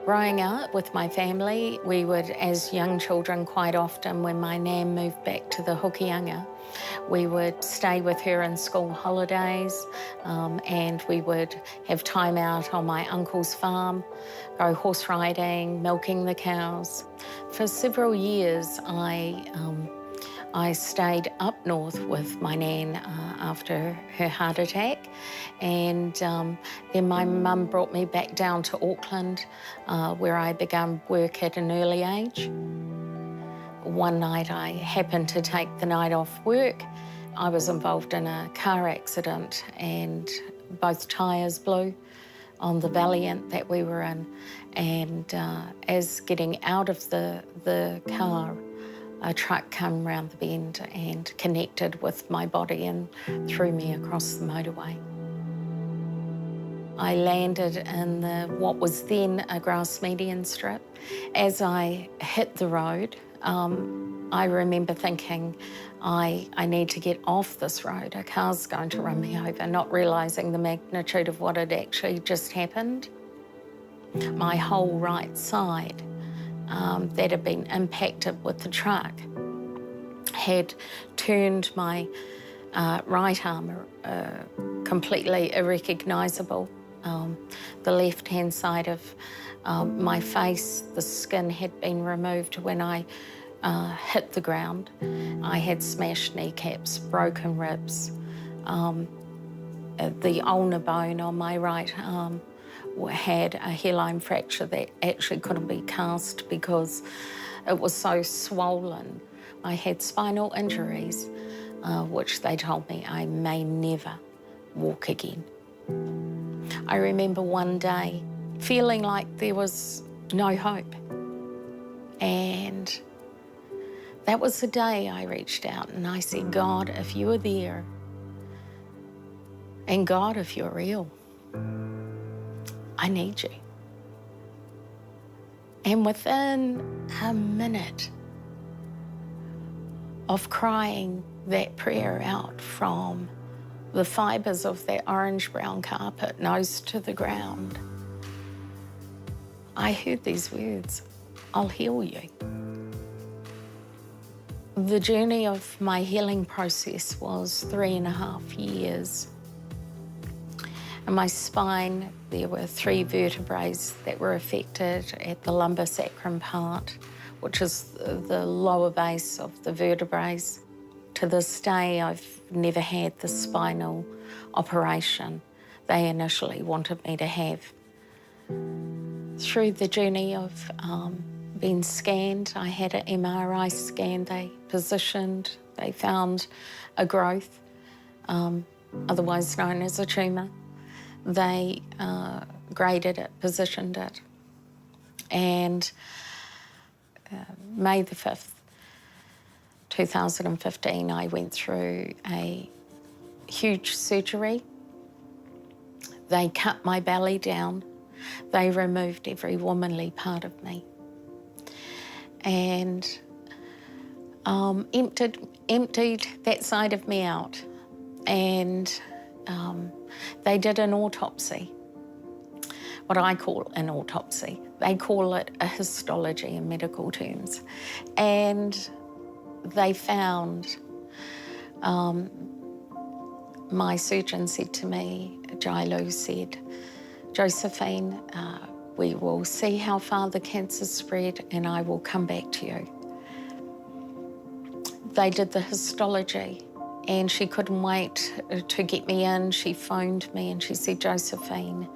Growing up with my family, we would, as young children, quite often, when my nan moved back to the Hokianga, we would stay with her in school holidays, and we would have time out on my uncle's farm, go horse riding, milking the cows. For several years, I stayed up north with my nan after her heart attack, and then my mum brought me back down to Auckland, where I began work at an early age. One night I happened to take the night off work. I was involved in a car accident and both tyres blew on the Valiant that we were in, and as getting out of the car, a truck came round the bend and connected with my body and threw me across the motorway. I landed in what was then a grass median strip. As I hit the road, I remember thinking, I need to get off this road. A car's going to run me over, not realising the magnitude of what had actually just happened. My whole right side that had been impacted with the truck had turned my right arm completely irrecognisable. The left-hand side of my face, the skin had been removed when I hit the ground. I had smashed kneecaps, broken ribs. The ulnar bone on my right arm had a hairline fracture that actually couldn't be cast because it was so swollen. I had spinal injuries, which they told me I may never walk again. I remember one day feeling like there was no hope. And that was the day I reached out and I said, God, if you are there, and God, if you're real, I need you. And within a minute of crying that prayer out from the fibres of that orange-brown carpet, nose to the ground, I heard these words, I'll heal you. The journey of my healing process was 3.5 years. In my spine, there were 3 vertebrae that were affected at the lumbar sacrum part, which is the lower base of the vertebrae. To this day, I've never had the spinal operation they initially wanted me to have. Through the journey of being scanned, I had an MRI scan. They found a growth, otherwise known as a tumour. They graded it, positioned it, and May the 5th, 2015, I went through a huge surgery. They cut my belly down. They removed every womanly part of me and emptied that side of me out. And they did an autopsy, what I call an autopsy. They call it a histology in medical terms. And they found, my surgeon said to me, Jailu said, Josephine, we will see how far the cancer spread and I will come back to you. They did the histology and she couldn't wait to get me in. She phoned me and she said, Josephine,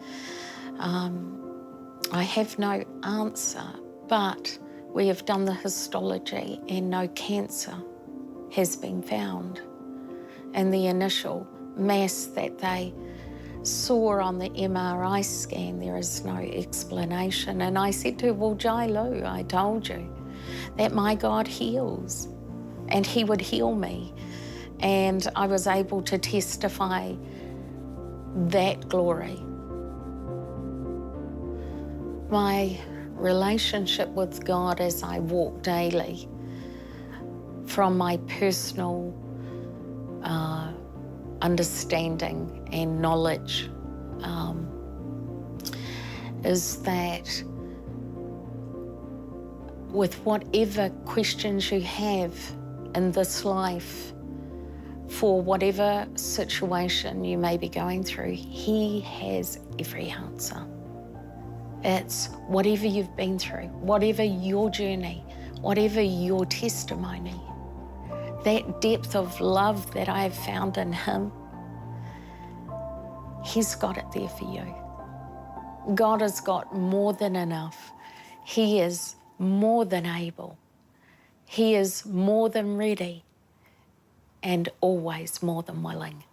I have no answer, but we have done the histology and no cancer has been found. And the initial mass that they saw on the MRI scan, there is no explanation. And I said to her, well, Jailu, I told you that my God heals and he would heal me. And I was able to testify that glory. My relationship with God as I walk daily, from my personal understanding and knowledge, is that with whatever questions you have in this life, for whatever situation you may be going through, He has every answer. It's whatever you've been through, whatever your journey, whatever your testimony, that depth of love that I have found in Him, He's got it there for you. God has got more than enough. He is more than able. He is more than ready and always more than willing.